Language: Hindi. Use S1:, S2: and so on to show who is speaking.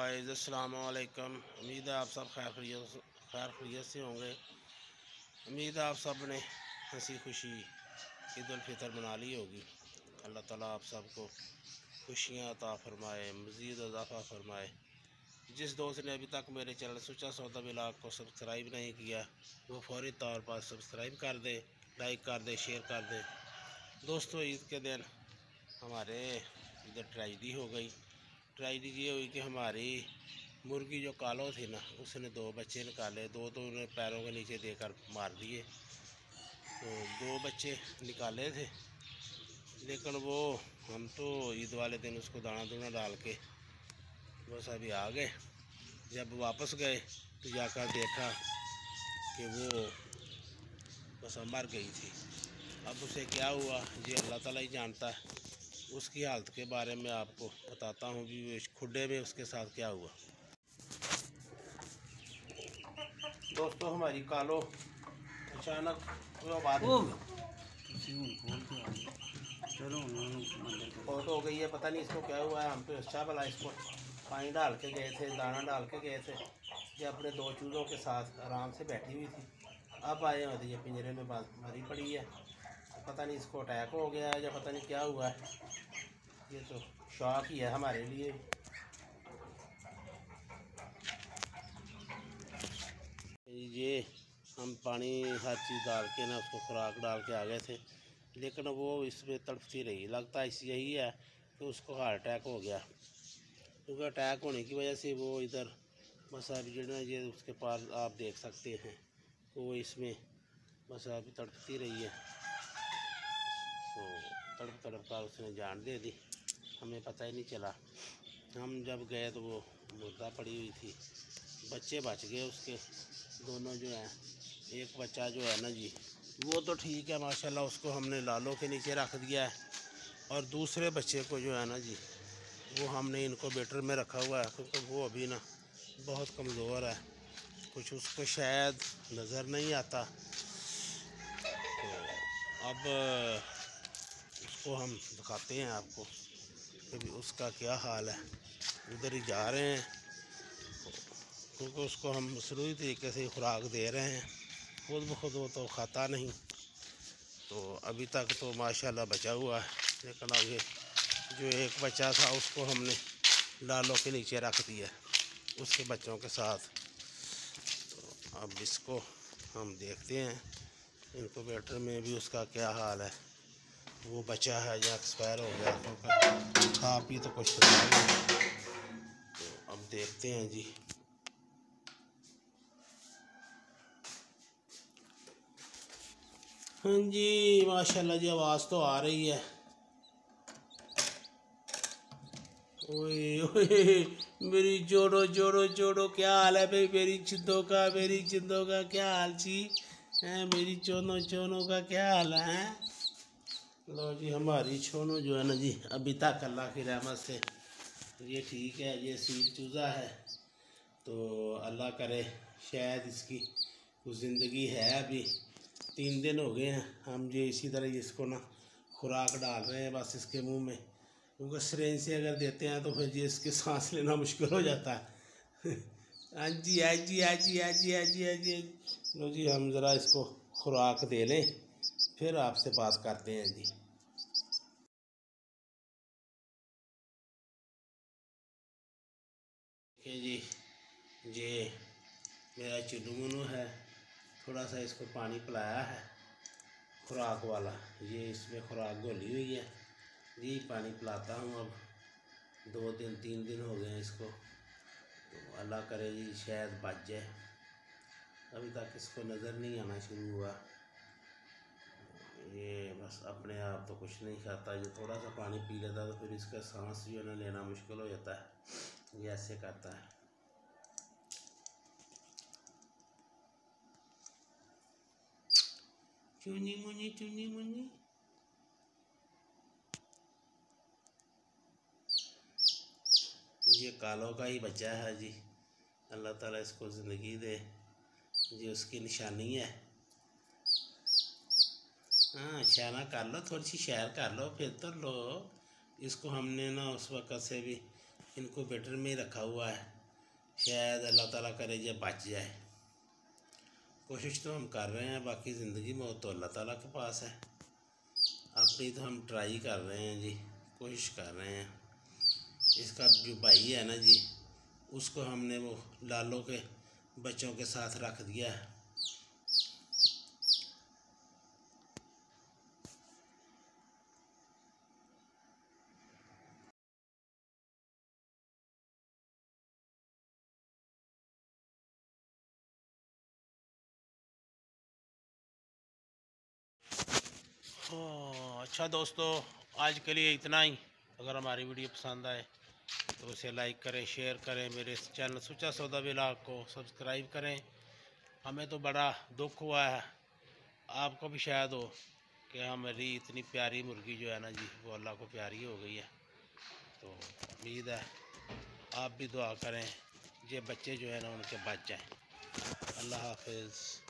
S1: गाइस अस्सलाम वालेकुम। उम्मीद है आप सब खैर खैरियत से होंगे। उम्मीद है आप सब ने हंसी खुशी ईद उल फितर मना ली होगी। अल्लाह ताला आप सबको खुशियाँ अता फरमाए, मज़ीद इजाफ़ा फरमाए। जिस दोस्त ने अभी तक मेरे चैनल सुचा सौदा ब्लॉग को सब्सक्राइब नहीं किया वो फौरी तौर पर सब्सक्राइब कर दे, लाइक कर दे, शेयर कर दे। दोस्तों, ईद के दिन हमारे इधर ट्रेजेडी हो गई। ट्रेजेडी ये हुई कि हमारी मुर्गी जो कालो थी ना, उसने 2 बच्चे निकाले। 2 तो उन्हें पैरों के नीचे देकर मार दिए। तो 2 बच्चे निकाले थे, लेकिन वो हम तो ईद वाले दिन उसको दाना दूना डाल के बस अभी आ गए। जब वापस गए तो जाकर देखा कि वो बस मर गई थी। अब उसे क्या हुआ ये अल्लाह ताला ही जानता है। उसकी हालत के बारे में आपको बताता हूँ कि वो खुड्डे में उसके साथ क्या हुआ। दोस्तों, हमारी कालो अचानक वो बात बहुत हो गई है, पता नहीं इसको क्या हुआ है। हम तो अच्छा भला इसको पानी डाल के गए थे, दाना डाल के गए थे। ये अपने 2 चूज़ों के साथ आराम से बैठी हुई थी। अब आए हैं तो ये पिंजरे में मरी पड़ी है। पता नहीं इसको अटैक हो गया है या पता नहीं क्या हुआ है। ये तो शौक ही है हमारे लिए। ये हम पानी हर चीज़ डाल के ना उसको खुराक डाल के आ गए थे, लेकिन वो इसमें तड़पती रही। लगता है यही है कि उसको हार्ट अटैक हो गया, क्योंकि अटैक होने की वजह से वो इधर बस अब जो ये उसके पास आप देख सकते हैं वो इसमें बस अभी तड़पती रही है। तो तड़प तड़प कर उसने जान दे दी, हमें पता ही नहीं चला। हम जब गए तो वो मुर्दा पड़ी हुई थी। बच्चे बच गए उसके दोनों जो हैं। एक बच्चा जो है ना जी, वो तो ठीक है माशाल्लाह, उसको हमने लालों के नीचे रख दिया है। और दूसरे बच्चे को जो है ना जी, वो हमने इनक्यूबेटर में रखा हुआ है, क्योंकि वो अभी ना बहुत कमज़ोर है। कुछ उसको शायद नज़र नहीं आता। तो अब उसको हम दिखाते हैं आपको कि उसका क्या हाल है। उधर ही जा रहे हैं, क्योंकि उसको हम मसरूई तरीके से खुराक दे रहे हैं। खुद ब खुद वो तो खाता नहीं। तो अभी तक तो माशाल्लाह बचा हुआ है, लेकिन आगे जो एक बच्चा था उसको हमने लालों के नीचे रख दिया उसके बच्चों के साथ। तो अब इसको हम देखते हैं इनक्यूबेटर में भी उसका क्या हाल है। वो बचा है या एक्सपायर हो गया, क्योंकि खा पी तो कुछ नहीं। तो अब देखते हैं जी। हाँ जी, माशाल्लाह जी, आवाज़ तो आ रही है। ओए ओए, मेरी जोड़ो जोड़ो जोड़ो, क्या हाल है भाई मेरी चिंदों का क्या हाल जी है। मेरी चोनों चोनों का क्या हाल है। लो जी, हमारी छोनो जो है ना जी, अभी तक अल्लाह की रहमत से ये ठीक है। ये सील चूज़ा है, तो अल्लाह करे शायद इसकी कुछ ज़िंदगी है। अभी 3 दिन हो गए हैं हम ये इसी तरह इसको ना खुराक डाल रहे हैं बस इसके मुंह में, क्योंकि सिरिंज से अगर देते हैं तो फिर ये इसके सांस लेना मुश्किल हो जाता है। हाँ जी हाँ जी हाँ जी हाँ जी हाँ जी हाँ जी। लो जी, हम ज़रा इसको खुराक दे लें, फिर आपसे बात करते हैं जी। देखिए जी, ये मेरा चुन्नू मुन्नू है। थोड़ा सा इसको पानी पिलाया है खुराक वाला, ये इसमें खुराक घोली हुई है। यही पानी पिलाता हूँ। अब 2 दिन 3 दिन हो गए हैं इसको, तो अल्लाह करे जी शायद बच जाए। अभी तक इसको नज़र नहीं आना शुरू हुआ। ये बस अपने आप तो कुछ नहीं खाता। ये थोड़ा सा पानी पी लेता तो फिर इसका सांस जो है ना लेना मुश्किल हो जाता है। ये ऐसे करता है। चुनी मुनी चुनी मुनी। ये कालों का ही बच्चा है जी, अल्लाह ताला इसको ज़िंदगी दे। ये उसकी निशानी है। हाँ, शाना कर लो, थोड़ी सी सैर कर लो, फिर तो लो। इसको हमने ना उस वक़्त से भी इनक्यूबेटर में ही रखा हुआ है। शायद अल्लाह ताला करे ये बच जाए। कोशिश तो हम कर रहे हैं, बाकी ज़िंदगी मौत तो अल्लाह ताला के पास है। अपनी तो हम ट्राई कर रहे हैं जी, कोशिश कर रहे हैं। इसका जो भाई है ना जी, उसको हमने वो लालों के बच्चों के साथ रख दिया है। अच्छा दोस्तों, आज के लिए इतना ही। अगर हमारी वीडियो पसंद आए तो उसे लाइक करें, शेयर करें। मेरे चैनल सुच्चा सौदा व्लॉग को सब्सक्राइब करें। हमें तो बड़ा दुख हुआ है, आपको भी शायद हो, कि हमारी इतनी प्यारी मुर्गी जो है ना जी, वो अल्लाह को प्यारी हो गई है। तो उम्मीद है आप भी दुआ करें, ये बच्चे जो है ना उनके बच जाएँ। अल्लाह हाफिज़।